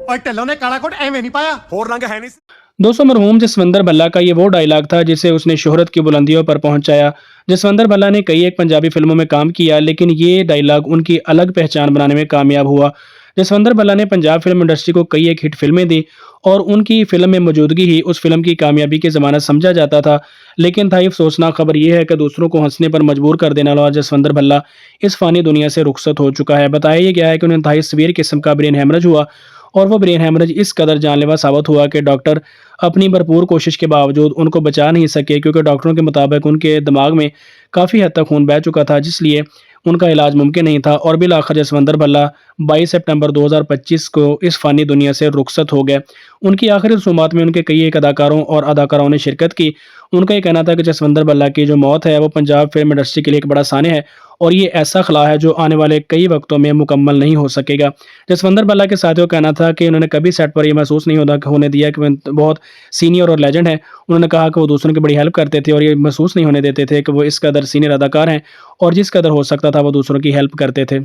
और ढिल्लों ने काला कोट एवें नहीं पाया, होर रंग है नहीं। दोस्तों, मरहूम जसविंदर भल्ला का ये वो डायलॉग था जिसे उसने शोहरत की बुलंदियों पर पहुंचाया। जसविंदर भल्ला ने कई एक पंजाबी फिल्मों में काम किया, लेकिन ये डायलॉग उनकी अलग पहचान बनाने में कामयाब हुआ। जसविंदर भल्ला ने पंजाब फिल्म इंडस्ट्री को कई एक हिट फिल्में दी और उनकी फिल्म में मौजूदगी ही उस फिल्म की कामयाबी की ज़मानत समझा जाता था। लेकिन था अफसोसनाक खबर यह है कि दूसरों को हंसने पर मजबूर कर देने वाला जसविंदर भल्ला इस फ़ानी दुनिया से रुखसत हो चुका है। बताया ये गया है कि उन्हें इंतहाई सीवियर किस्म का ब्रेन हैमरेज हुआ और वो ब्रेन हैमरेज इस कदर जानलेवा साबित हुआ कि डॉक्टर अपनी भरपूर कोशिश के बावजूद उनको बचा नहीं सके, क्योंकि डॉक्टरों के मुताबिक उनके दिमाग में काफ़ी हद तक खून बह चुका था, जिसलिए उनका इलाज मुमकिन नहीं था और बिल आखिर जसविंदर भल्ला 22 सितंबर 2025 को इस फ़ानी दुनिया से रुखसत हो गए। उनकी आखिरी रसूमात में उनके कई एक अदाकारों और अदाकाराओं ने शिरकत की। उनका ये कहना था कि जसविंदर भल्ला की जो मौत है वो पंजाब फिल्म इंडस्ट्री के लिए एक बड़ा सान्य है और ये ऐसा खला है जो आने वाले कई वक्तों में मुकम्मल नहीं हो सकेगा। जसविंदर भल्ला के साथियों का कहना था कि उन्होंने कभी सेट पर ये महसूस नहीं होने दिया कि वो बहुत सीनियर और लेजेंड है। उन्होंने कहा कि वो दूसरों की बड़ी हेल्प करते थे और ये महसूस नहीं होने देते थे कि वो इस कदर सीनियर अदाकार हैं और जिस कदर हो सकता था वो दूसरों की हेल्प करते थे।